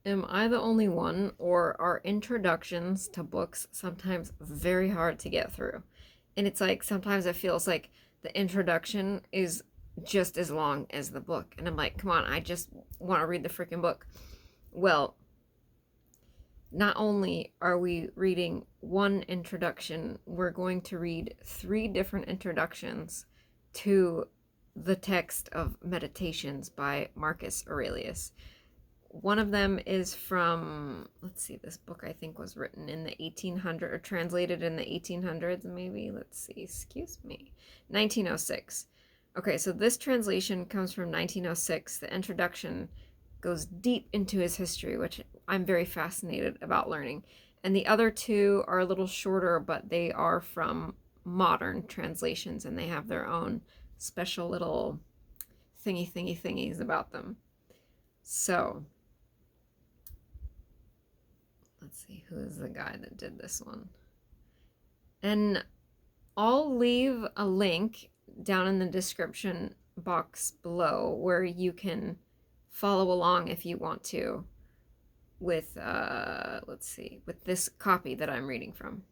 Am I the only one, or are introductions to books sometimes very hard to get through? And it's like sometimes it feels like the introduction is just as long as the book. And I'm like, come on, I just want to read the freaking book. Well, not only are we reading one introduction, we're going to read three different introductions to the text of Meditations by Marcus Aurelius. One of them is from, let's see, this book I think was written in the 1800s or translated in the 1800s, maybe. Let's see, excuse me, 1906. Okay, so this translation comes from 1906. The introduction goes deep into his history, which I'm very fascinated about learning. And the other two are a little shorter, but they are from modern translations and they have their own special little thingies about them. So, let's see, who is the guy that did this one? And I'll leave a link down in the description box below where you can follow along if you want to with, let's see, with this copy that I'm reading from.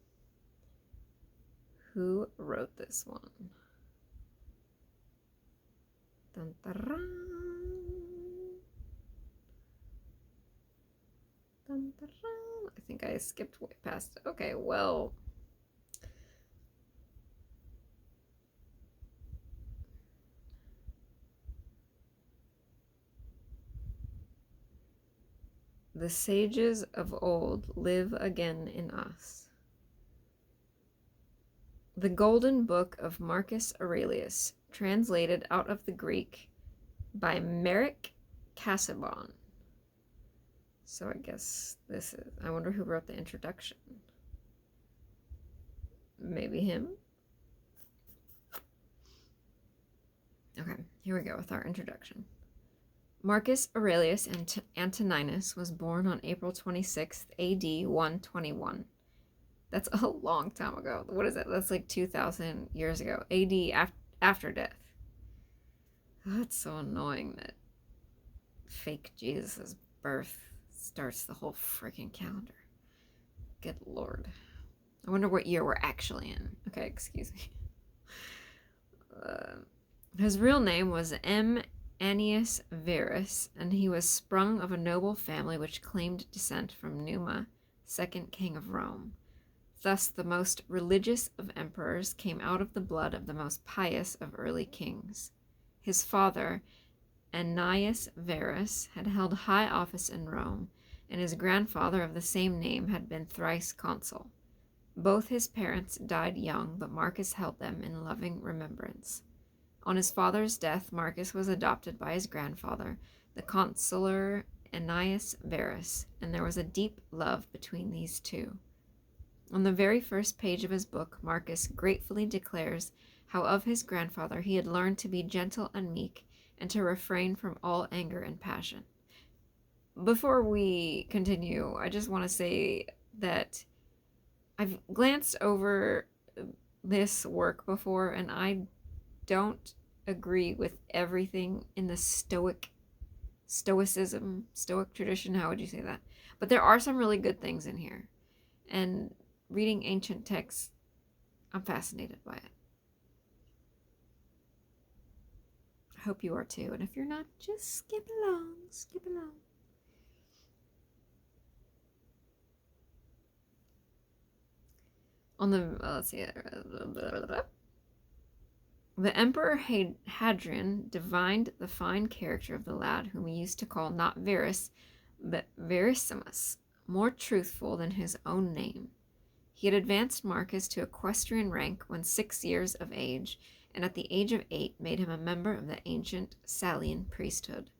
Who wrote this one? Dun, dun, dun, dun, I think I skipped way past it. Okay, well, the sages of old live again in us. The Golden Book of Marcus Aurelius, translated out of the Greek by Merrick Casaubon. So I guess this is, I wonder who wrote the introduction. Maybe him? Okay, here we go with our introduction. Marcus Aurelius Antoninus was born on April 26th, AD 121. That's a long time ago. What is it? That's like 2,000 years ago. AD after death. Oh, it's so annoying that fake Jesus' birth starts the whole freaking calendar. Good Lord. I wonder what year we're actually in. Okay, excuse me. His real name was M. Annius Verus, and he was sprung of a noble family which claimed descent from Numa, second king of Rome. Thus the most religious of emperors came out of the blood of the most pious of early kings. His father, Annius Verus, had held high office in Rome, and his grandfather of the same name had been thrice consul. Both his parents died young, but Marcus held them in loving remembrance. On his father's death, Marcus was adopted by his grandfather, the consular Annius Verus, and there was a deep love between these two. On the very first page of his book, Marcus gratefully declares how of his grandfather he had learned to be gentle and meek, and to refrain from all anger and passion. Before we continue, I just want to say that I've glanced over this work before, and I don't agree with everything in the stoic tradition. How would you say that? But there are some really good things in here. And reading ancient texts, I'm fascinated by it. I hope you are too. And if you're not, just skip along. On the, let's see, the Emperor Hadrian divined the fine character of the lad whom he used to call not Verus, but Verissimus, more truthful than his own name. He had advanced Marcus to equestrian rank when 6 years of age, and at the age of 8 made him a member of the ancient Salian priesthood.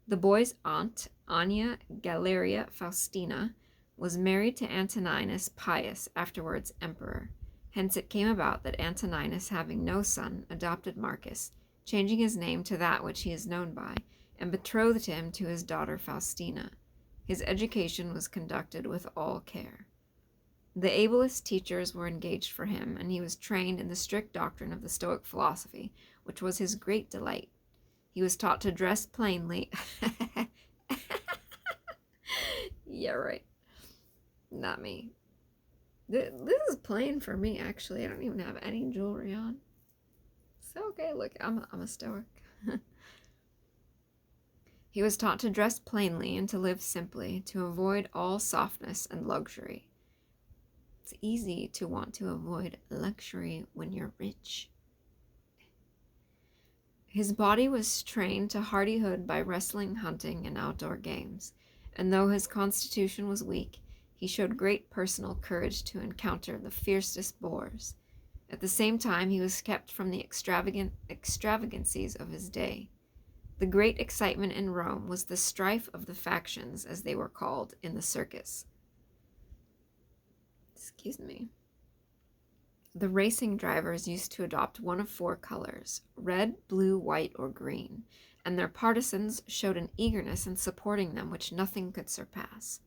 The boy's aunt, Anya Galeria Faustina, was married to Antoninus Pius, afterwards emperor. Hence it came about that Antoninus, having no son, adopted Marcus, changing his name to that which he is known by, and betrothed him to his daughter Faustina. His education was conducted with all care. The ablest teachers were engaged for him, and he was trained in the strict doctrine of the Stoic philosophy, which was his great delight. He was taught to dress plainly. Yeah, right. Not me. This is plain for me, actually. I don't even have any jewelry on. So, okay, look, I'm a stoic. He was taught to dress plainly and to live simply, to avoid all softness and luxury. It's easy to want to avoid luxury when you're rich. His body was trained to hardihood by wrestling, hunting, and outdoor games, and though his constitution was weak, he showed great personal courage to encounter the fiercest boars. At the same time, he was kept from the extravagancies of his day. The great excitement in Rome was the strife of the factions, as they were called, in the circus. Excuse me. The racing drivers used to adopt one of 4 colors, red, blue, white, or green, and their partisans showed an eagerness in supporting them which nothing could surpass.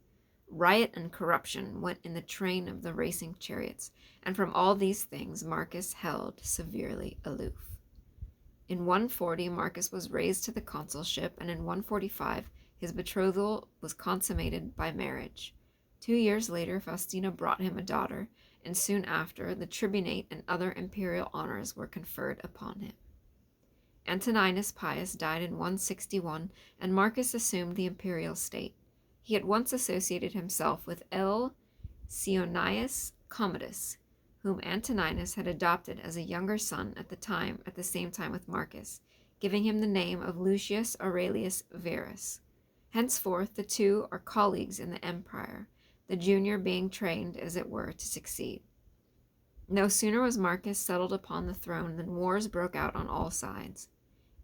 Riot and corruption went in the train of the racing chariots, and from all these things Marcus held severely aloof. In 140, Marcus was raised to the consulship, and in 145, his betrothal was consummated by marriage. 2 years later, Faustina brought him a daughter, and soon after, the tribunate and other imperial honors were conferred upon him. Antoninus Pius died in 161, and Marcus assumed the imperial state. He at once associated himself with L. Sionius Commodus, whom Antoninus had adopted as a younger son at the same time with Marcus, giving him the name of Lucius Aurelius Verus. Henceforth, the two are colleagues in the empire, the junior being trained, as it were, to succeed. No sooner was Marcus settled upon the throne than wars broke out on all sides.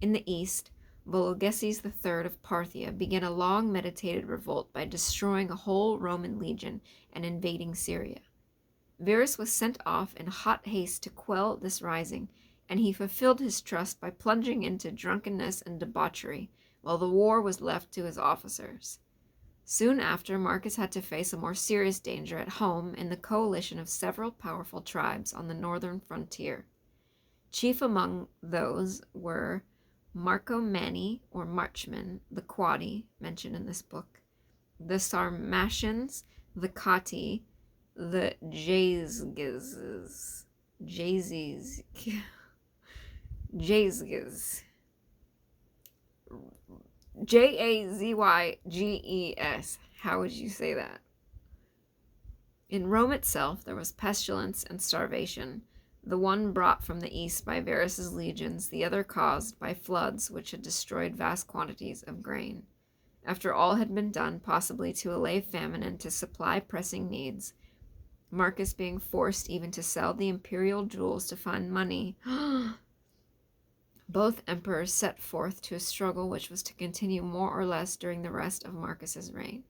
In the east, Vologeses III of Parthia began a long-meditated revolt by destroying a whole Roman legion and invading Syria. Verus was sent off in hot haste to quell this rising, and he fulfilled his trust by plunging into drunkenness and debauchery, while the war was left to his officers. Soon after, Marcus had to face a more serious danger at home in the coalition of several powerful tribes on the northern frontier. Chief among those were Marcomanni, or Marchmen, the Quadi, mentioned in this book, the Sarmatians, the Catti, the Jazges, Jazgyges. How would you say that? In Rome itself, there was pestilence and starvation, the one brought from the east by Verus's legions, the other caused by floods which had destroyed vast quantities of grain. After all had been done, possibly to allay famine and to supply pressing needs, Marcus being forced even to sell the imperial jewels to find money, both emperors set forth to a struggle which was to continue more or less during the rest of Marcus's reign.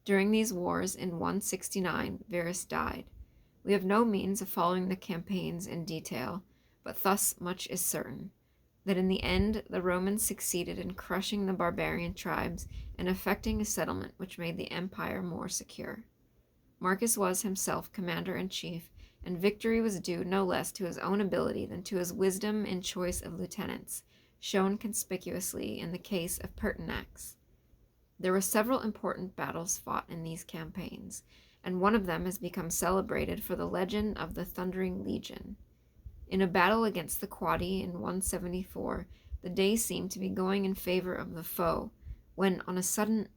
During these wars, in 169, Verus died. We have no means of following the campaigns in detail, but thus much is certain, that in the end the Romans succeeded in crushing the barbarian tribes and effecting a settlement which made the empire more secure. Marcus was himself commander-in-chief, and victory was due no less to his own ability than to his wisdom in choice of lieutenants, shown conspicuously in the case of Pertinax. There were several important battles fought in these campaigns, and one of them has become celebrated for the legend of the Thundering Legion. In a battle against the Quadi in 174, the day seemed to be going in favor of the foe, when on a sudden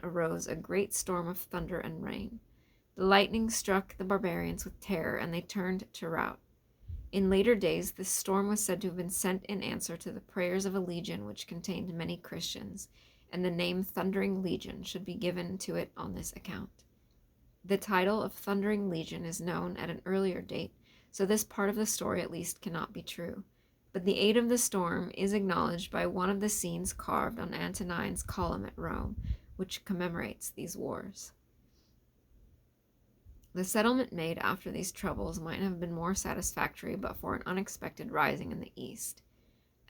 arose a great storm of thunder and rain. The lightning struck the barbarians with terror, and they turned to rout. In later days, this storm was said to have been sent in answer to the prayers of a legion which contained many Christians, and the name Thundering Legion should be given to it on this account. The title of Thundering Legion is known at an earlier date, so this part of the story at least cannot be true, but the aid of the storm is acknowledged by one of the scenes carved on Antonine's column at Rome, which commemorates these wars. The settlement made after these troubles might have been more satisfactory but for an unexpected rising in the east.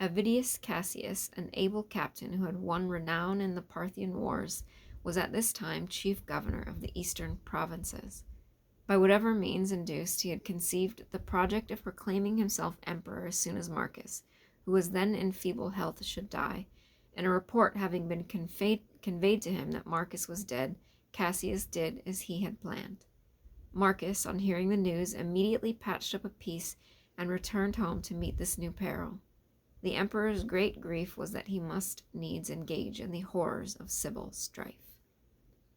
Avidius Cassius, an able captain who had won renown in the Parthian wars, was at this time chief governor of the eastern provinces. By whatever means induced, he had conceived the project of proclaiming himself emperor as soon as Marcus, who was then in feeble health, should die, and a report having been conveyed to him that Marcus was dead, Cassius did as he had planned. Marcus, on hearing the news, immediately patched up a peace and returned home to meet this new peril. The emperor's great grief was that he must needs engage in the horrors of civil strife.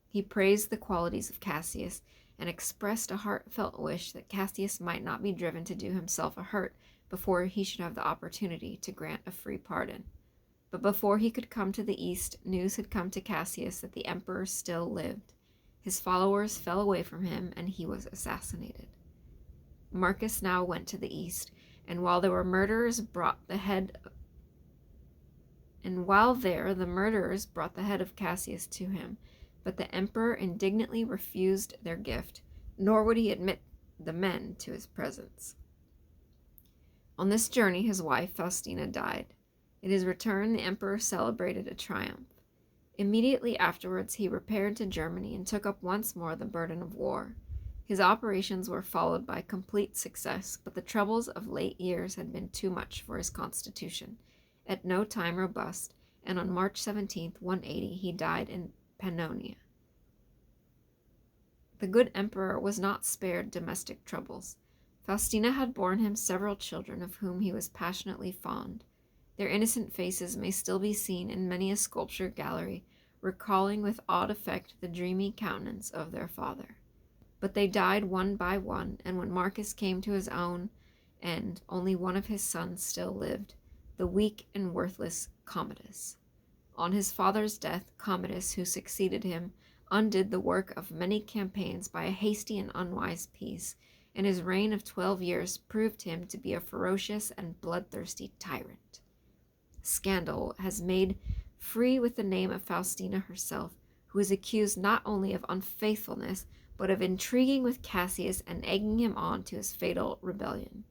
He praised the qualities of Cassius and expressed a heartfelt wish that Cassius might not be driven to do himself a hurt before he should have the opportunity to grant a free pardon. But before he could come to the east, news had come to Cassius that the emperor still lived. His followers fell away from him, and he was assassinated. Marcus now went to the east, and while there the murderers brought the head of Cassius to him, but the emperor indignantly refused their gift, nor would he admit the men to his presence. On this journey his wife Faustina died. At his return the emperor celebrated a triumph. Immediately afterwards he repaired to Germany and took up once more the burden of war. His operations were followed by complete success, but the troubles of late years had been too much for his constitution, at no time robust, and on March 17, 180, he died in Pannonia. The good emperor was not spared domestic troubles. Faustina had borne him several children of whom he was passionately fond. Their innocent faces may still be seen in many a sculpture gallery, recalling with odd effect the dreamy countenance of their father. But they died one by one, and when Marcus came to his own end, only one of his sons still lived, the weak and worthless Commodus. On his father's death, Commodus, who succeeded him, undid the work of many campaigns by a hasty and unwise peace, and his reign of 12 years proved him to be a ferocious and bloodthirsty tyrant. Scandal has made free with the name of Faustina herself, who is accused not only of unfaithfulness, but of intriguing with Cassius and egging him on to his fatal rebellion.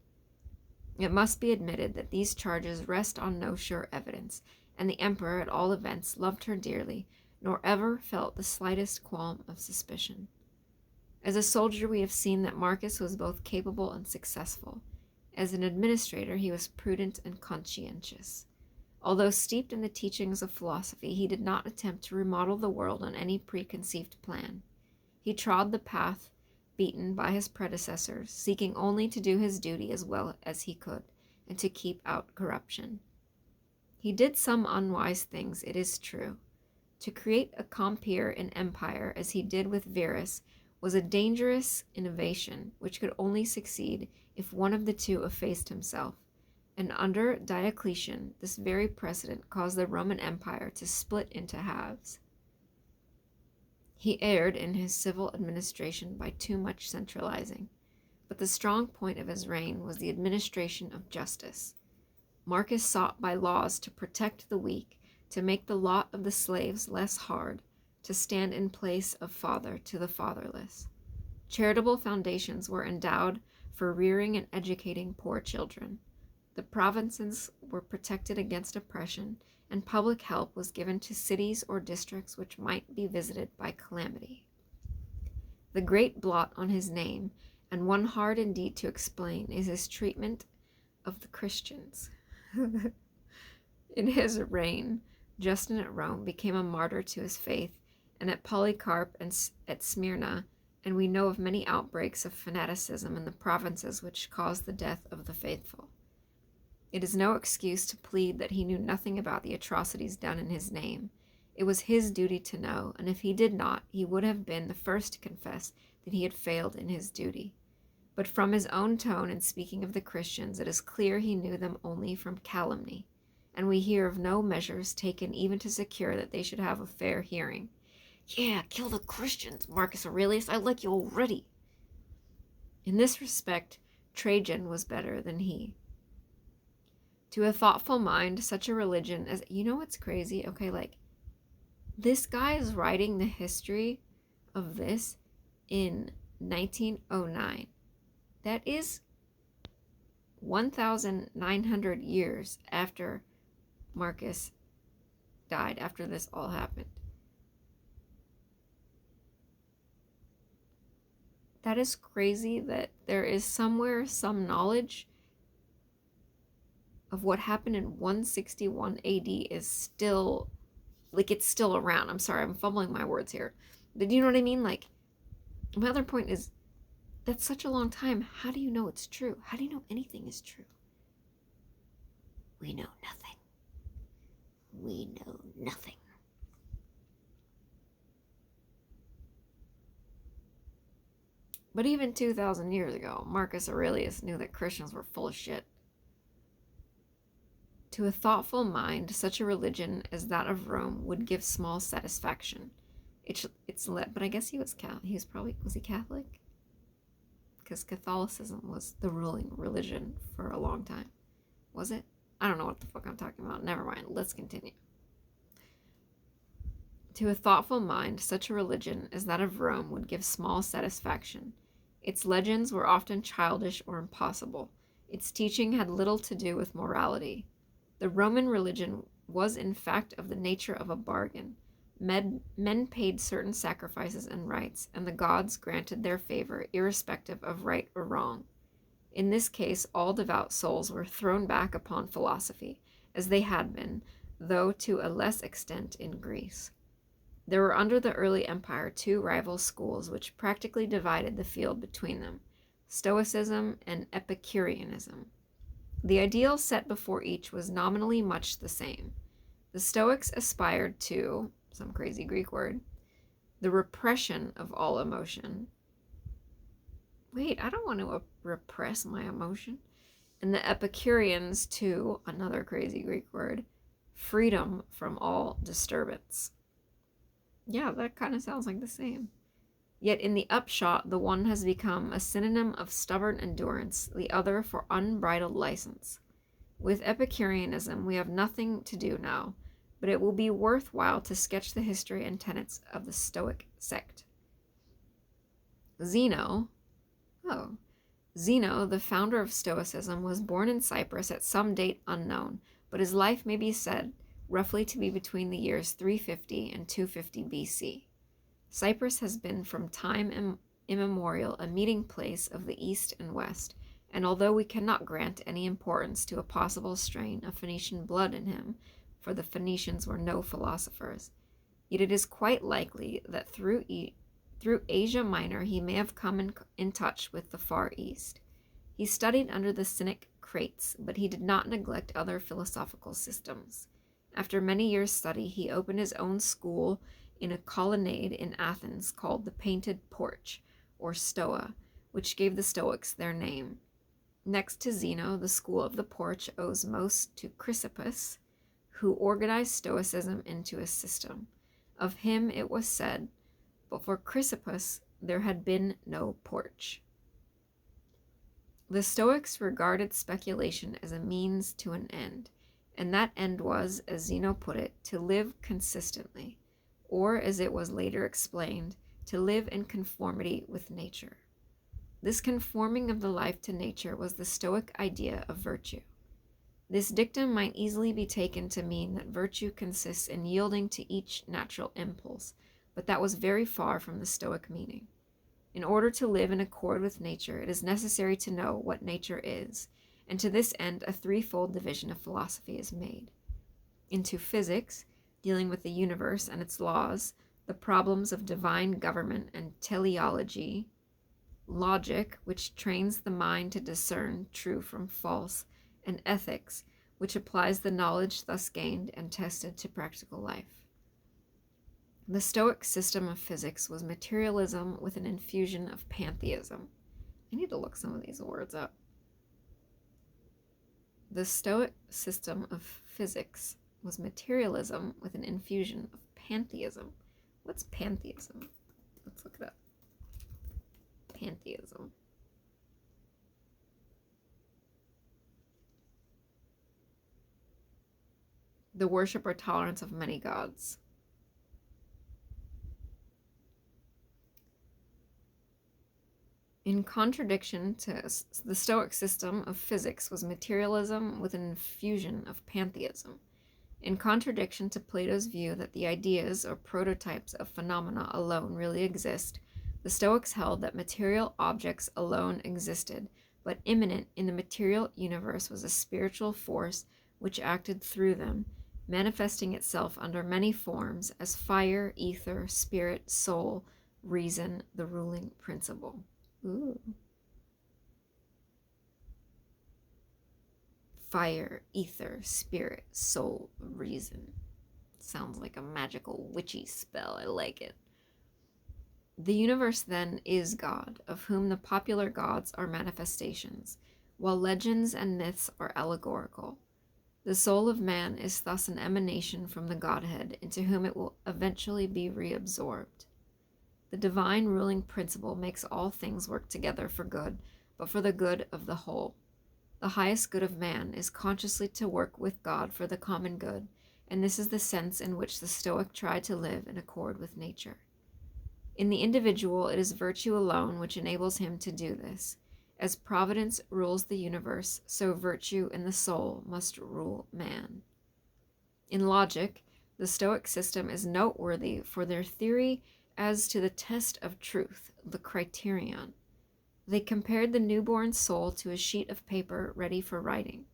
It must be admitted that these charges rest on no sure evidence, and the emperor, at all events, loved her dearly, nor ever felt the slightest qualm of suspicion. As a soldier, we have seen that Marcus was both capable and successful. As an administrator, he was prudent and conscientious. Although steeped in the teachings of philosophy, he did not attempt to remodel the world on any preconceived plan. He trod the path beaten by his predecessors, seeking only to do his duty as well as he could, and to keep out corruption. He did some unwise things, it is true. To create a compeer in empire, as he did with Verus, was a dangerous innovation which could only succeed if one of the two effaced himself, and under Diocletian this very precedent caused the Roman Empire to split into halves. He erred in his civil administration by too much centralizing, but the strong point of his reign was the administration of justice. Marcus sought by laws to protect the weak, to make the lot of the slaves less hard, to stand in place of father to the fatherless. Charitable foundations were endowed for rearing and educating poor children. The provinces were protected against oppression, and public help was given to cities or districts which might be visited by calamity. The great blot on his name, and one hard indeed to explain, is his treatment of the Christians. In his reign, Justin at Rome became a martyr to his faith, and at Polycarp and at Smyrna, and we know of many outbreaks of fanaticism in the provinces which caused the death of the faithful. It is no excuse to plead that he knew nothing about the atrocities done in his name. It was his duty to know, and if he did not, he would have been the first to confess that he had failed in his duty. But from his own tone in speaking of the Christians, it is clear he knew them only from calumny, and we hear of no measures taken even to secure that they should have a fair hearing. "Yeah, kill the Christians, Marcus Aurelius, I like you already." In this respect, Trajan was better than he. To a thoughtful mind, such a religion as, you know what's crazy? Okay, this guy is writing the history of this in 1909. That is 1,900 years after Marcus died, after this all happened. That is crazy that there is somewhere some knowledge of what happened in 161 AD is still like it's still around. I'm sorry, I'm fumbling my words here. But you know what I mean? Like, my other point is, that's such a long time. How do you know it's true? How do you know anything is true? We know nothing. We know nothing. But even 2,000 years ago, Marcus Aurelius knew that Christians were full of shit. To a thoughtful mind, such a religion as that of Rome would give small satisfaction. But I guess he was Catholic. Was he Catholic? Because Catholicism was the ruling religion for a long time. Was it? I don't know what the fuck I'm talking about. Never mind. Let's continue. To a thoughtful mind, such a religion as that of Rome would give small satisfaction. Its legends were often childish or impossible. Its teaching had little to do with morality. The Roman religion was in fact of the nature of a bargain. Men paid certain sacrifices and rites, and the gods granted their favor irrespective of right or wrong. In this case, all devout souls were thrown back upon philosophy, as they had been, though to a less extent in Greece. There were under the early empire 2 rival schools which practically divided the field between them, Stoicism and Epicureanism. The ideal set before each was nominally much the same. The Stoics aspired to, some crazy Greek word, the repression of all emotion. Wait, I don't want to repress my emotion. And the Epicureans to, another crazy Greek word, freedom from all disturbance. Yeah, that kind of sounds like the same. Yet in the upshot, the one has become a synonym of stubborn endurance, the other for unbridled license. With Epicureanism, we have nothing to do now, but it will be worthwhile to sketch the history and tenets of the Stoic sect. Zeno, the founder of Stoicism, was born in Cyprus at some date unknown, but his life may be said roughly to be between the years 350 and 250 BC. Cyprus has been from time immemorial a meeting place of the East and West, and although we cannot grant any importance to a possible strain of Phoenician blood in him, for the Phoenicians were no philosophers, yet it is quite likely that through Asia Minor he may have come in touch with the Far East. He studied under the Cynic Crates, but he did not neglect other philosophical systems. After many years' study, he opened his own school in a colonnade in Athens called the Painted Porch, or Stoa, which gave the Stoics their name. Next to Zeno, the school of the Porch owes most to Chrysippus, who organized Stoicism into a system. Of him it was said, but for Chrysippus there had been no porch. The Stoics regarded speculation as a means to an end, and that end was, as Zeno put it, to live consistently, or, as it was later explained, to live in conformity with nature. This conforming of the life to nature was the Stoic idea of virtue. This dictum might easily be taken to mean that virtue consists in yielding to each natural impulse, but that was very far from the Stoic meaning. In order to live in accord with nature, it is necessary to know what nature is, and to this end a threefold division of philosophy is made. Into physics, dealing with the universe and its laws, the problems of divine government and teleology, logic, which trains the mind to discern true from false, and ethics, which applies the knowledge thus gained and tested to practical life. The Stoic system of physics was materialism with an infusion of pantheism. I need to look some of these words up. The Stoic system of physics was materialism with an infusion of pantheism. What's pantheism? Let's look it up. Pantheism. The worship or tolerance of many gods. In contradiction to the Stoic system of physics was materialism with an infusion of pantheism. In contradiction to Plato's view that the ideas or prototypes of phenomena alone really exist, the Stoics held that material objects alone existed, but immanent in the material universe was a spiritual force which acted through them, manifesting itself under many forms as fire, ether, spirit, soul, reason, the ruling principle. Ooh. Fire, ether, spirit, soul, reason. Sounds like a magical witchy spell. I like it. The universe then is God, of whom the popular gods are manifestations, while legends and myths are allegorical. The soul of man is thus an emanation from the Godhead, into whom it will eventually be reabsorbed. The divine ruling principle makes all things work together for good, but for the good of the whole. The highest good of man is consciously to work with God for the common good, and this is the sense in which the Stoic tried to live in accord with nature. In the individual, it is virtue alone which enables him to do this. As providence rules the universe, so virtue in the soul must rule man. In logic, the Stoic system is noteworthy for their theory as to the test of truth, the criterion. They compared the newborn soul to a sheet of paper ready for writing.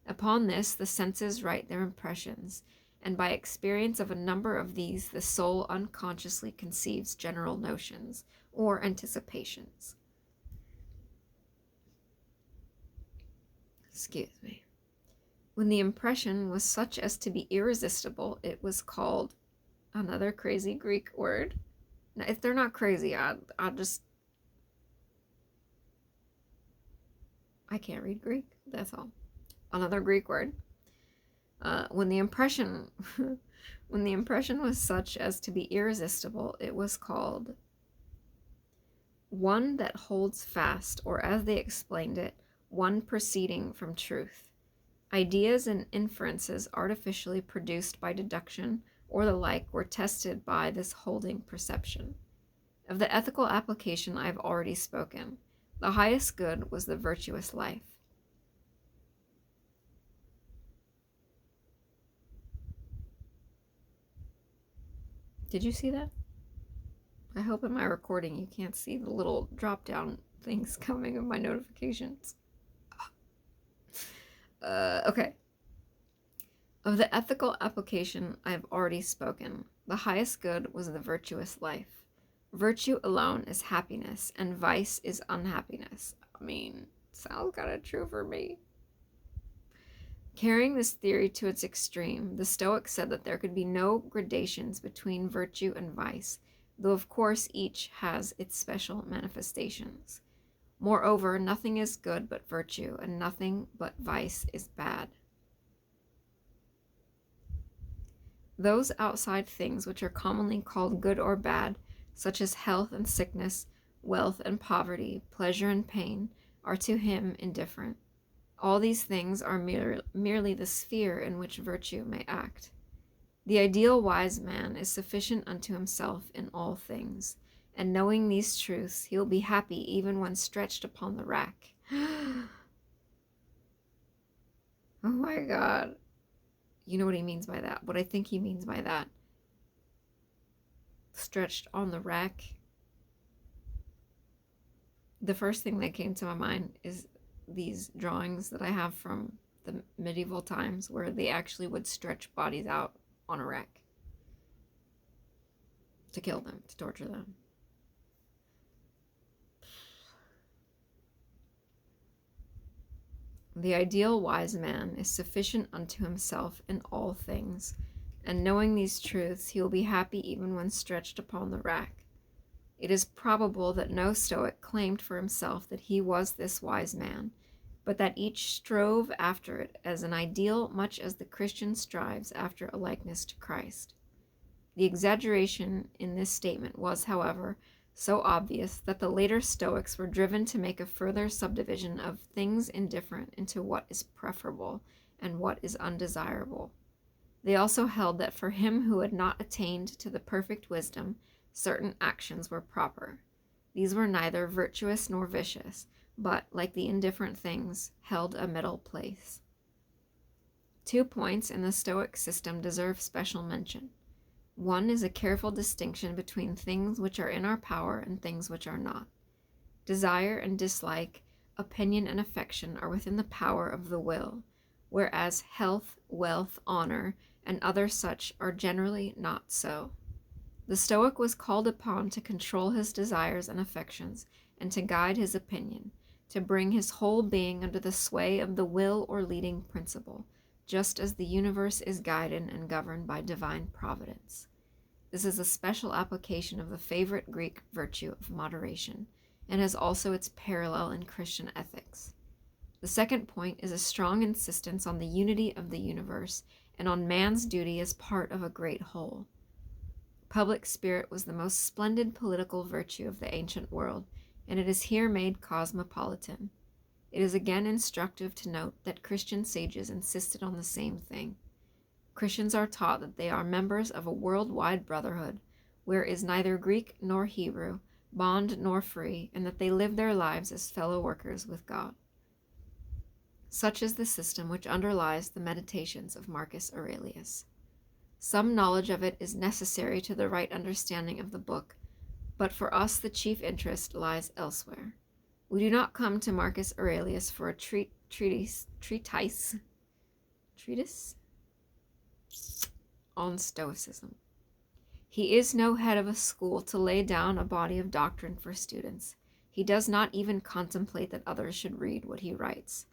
Upon this, the senses write their impressions, and by experience of a number of these, the soul unconsciously conceives general notions or anticipations. Excuse me. When the impression was such as to be irresistible, it was called another crazy Greek word. Now, if they're not crazy, I can't read Greek. That's all. Another Greek word. When the impression was such as to be irresistible, it was called one that holds fast, or as they explained it, one proceeding from truth. Ideas and inferences artificially produced by deduction or the like were tested by this holding perception. Of the ethical application I have already spoken. The highest good was the virtuous life. Did you see that? I hope in my recording you can't see the little drop-down things coming of my notifications. Okay. Of the ethical application I have already spoken. The highest good was the virtuous life. Virtue alone is happiness, and vice is unhappiness. I mean, sounds kind of true for me. Carrying this theory to its extreme, the Stoics said that there could be no gradations between virtue and vice, though of course each has its special manifestations. Moreover, nothing is good but virtue, and nothing but vice is bad. Those outside things which are commonly called good or bad, such as health and sickness, wealth and poverty, pleasure and pain, are to him indifferent. All these things are merely the sphere in which virtue may act. The ideal wise man is sufficient unto himself in all things, and knowing these truths, he will be happy even when stretched upon the rack. Oh my God. You know what he means by that? What I think he means by that. Stretched on the rack. The first thing that came to my mind is these drawings that I have from the medieval times where they actually would stretch bodies out on a rack to kill them, to torture them. The ideal wise man is sufficient unto himself in all things, and knowing these truths, he will be happy even when stretched upon the rack. It is probable that no Stoic claimed for himself that he was this wise man, but that each strove after it as an ideal much as the Christian strives after a likeness to Christ. The exaggeration in this statement was, however, so obvious that the later Stoics were driven to make a further subdivision of things indifferent into what is preferable and what is undesirable. They also held that for him who had not attained to the perfect wisdom, certain actions were proper. These were neither virtuous nor vicious, but, like the indifferent things, held a middle place. 2 points in the Stoic system deserve special mention. One is a careful distinction between things which are in our power and things which are not. Desire and dislike, opinion and affection are within the power of the will, whereas health, wealth, honor, and other such are generally not so. The Stoic was called upon to control his desires and affections, and to guide his opinion, to bring his whole being under the sway of the will or leading principle, just as the universe is guided and governed by divine providence. This is a special application of the favorite Greek virtue of moderation, and has also its parallel in Christian ethics. The second point is a strong insistence on the unity of the universe and on man's duty as part of a great whole. Public spirit was the most splendid political virtue of the ancient world, and it is here made cosmopolitan. It is again instructive to note that Christian sages insisted on the same thing. Christians are taught that they are members of a worldwide brotherhood, where is neither Greek nor Hebrew, bond nor free, and that they live their lives as fellow workers with God. Such is the system which underlies the meditations of Marcus Aurelius. Some knowledge of it is necessary to the right understanding of the book, but for us the chief interest lies elsewhere. We do not come to Marcus Aurelius for a treatise on Stoicism. He is no head of a school to lay down a body of doctrine for students. He does not even contemplate that others should read what he writes.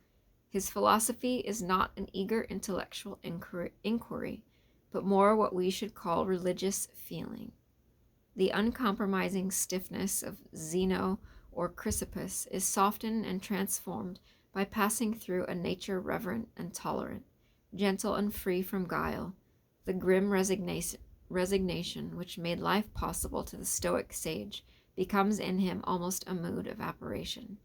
His philosophy is not an eager intellectual inquiry, but more what we should call religious feeling. The uncompromising stiffness of Zeno or Chrysippus is softened and transformed by passing through a nature reverent and tolerant, gentle and free from guile. The grim resignation which made life possible to the Stoic sage becomes in him almost a mood of aspiration.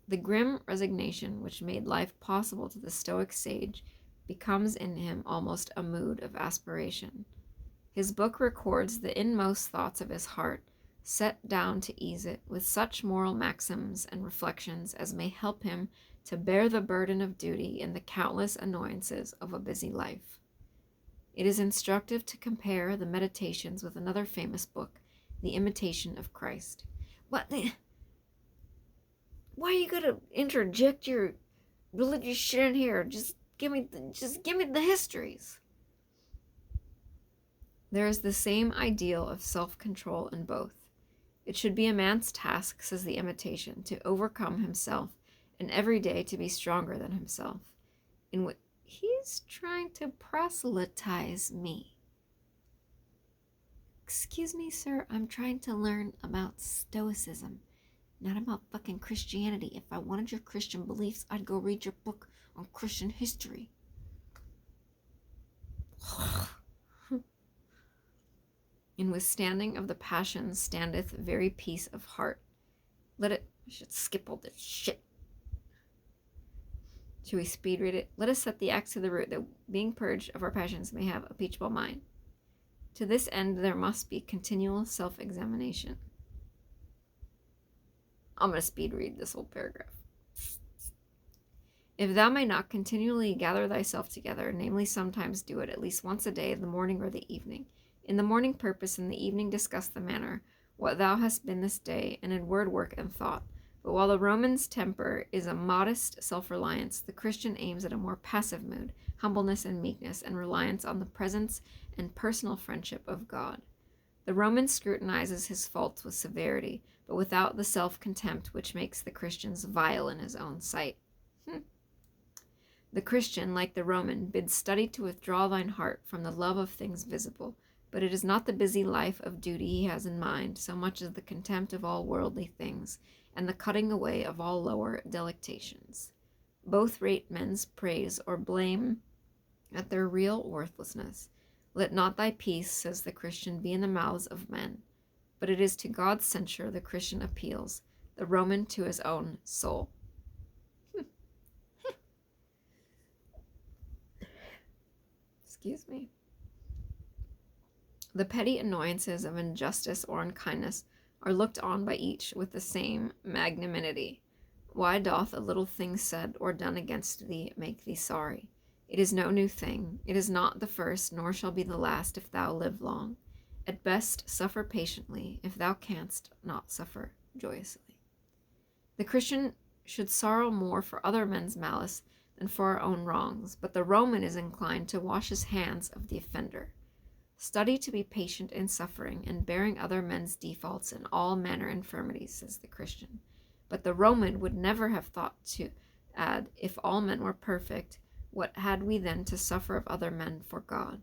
The grim resignation which made life possible to the Stoic sage becomes in him almost a mood of aspiration. His book records the inmost thoughts of his heart, set down to ease it with such moral maxims and reflections as may help him to bear the burden of duty and the countless annoyances of a busy life. It is instructive to compare the Meditations with another famous book, The Imitation of Christ. Why are you gonna interject your religious shit in here? Just give me the histories. There is the same ideal of self-control in both. It should be a man's task, says the Imitation, to overcome himself, and every day to be stronger than himself. In what he's trying to proselytize me. Excuse me, sir, I'm trying to learn about Stoicism, not about fucking Christianity. If I wanted your Christian beliefs, I'd go read your book on Christian history. In withstanding of the passions standeth very peace of heart. I should skip all this shit. Should we speed read it? Let us set the axe to the root, that being purged of our passions may have a peaceable mind. To this end there must be continual self-examination. I'm going to speed read this whole paragraph. If thou may not continually gather thyself together, namely sometimes do it at least once a day, in the morning or the evening, in the morning purpose, in the evening discuss the manner, what thou hast been this day, and in word, work, and thought. But while the Roman's temper is a modest self-reliance, the Christian aims at a more passive mood, humbleness and meekness, and reliance on the presence and personal friendship of God. The Roman scrutinizes his faults with severity, but without the self-contempt which makes the Christian's vile in his own sight. The Christian, like the Roman, bids study to withdraw thine heart from the love of things visible, but it is not the busy life of duty he has in mind, so much as the contempt of all worldly things, and the cutting away of all lower delectations. Both rate men's praise or blame at their real worthlessness. Let not thy peace, says the Christian, be in the mouths of men, but it is to God's censure the Christian appeals, the Roman to his own soul. Excuse me. The petty annoyances of injustice or unkindness are looked on by each with the same magnanimity. Why doth a little thing said or done against thee make thee sorry? It is no new thing. It is not the first, nor shall be the last if thou live long. At best, suffer patiently, if thou canst not suffer joyously. The Christian should sorrow more for other men's malice and for our own wrongs, but the Roman is inclined to wash his hands of the offender. Study to be patient in suffering and bearing other men's defaults and all manner infirmities, says the Christian. But the Roman would never have thought to add, if all men were perfect, what had we then to suffer of other men for God?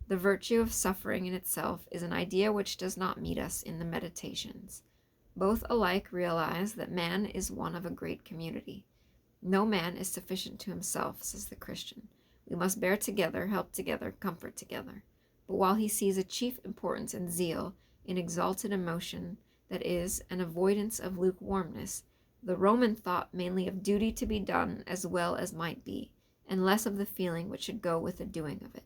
The virtue of suffering in itself is an idea which does not meet us in the Meditations. Both alike realize that man is one of a great community. No man is sufficient to himself, says the Christian. We must bear together, help together, comfort together. But while he sees a chief importance in zeal, in exalted emotion, that is, an avoidance of lukewarmness, the Roman thought mainly of duty to be done as well as might be, and less of the feeling which should go with the doing of it.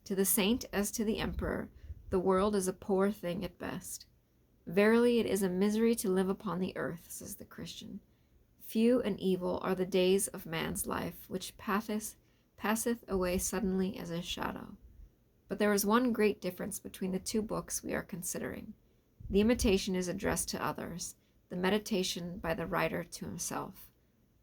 To the saint as to the emperor, the world is a poor thing at best. Verily it is a misery to live upon the earth, says the Christian. Few and evil are the days of man's life, which passeth away suddenly as a shadow. But there is one great difference between the two books we are considering. The Imitation is addressed to others, the Meditation by the writer to himself.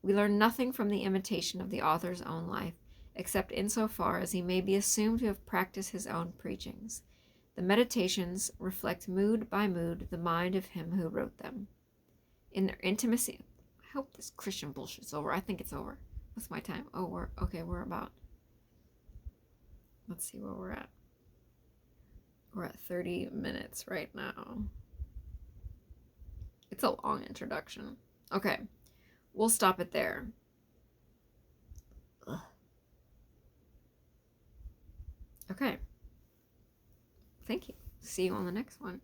We learn nothing from the Imitation of the author's own life, except insofar as he may be assumed to have practiced his own preachings. The Meditations reflect mood by mood the mind of him who wrote them. In their intimacy, I hope this Christian bullshit's over. I think it's over. What's my time? Oh, we're about, let's see where we're at. We're at 30 minutes right now. It's a long introduction. Okay, we'll stop it there. Ugh. Okay. Thank you. See you on the next one.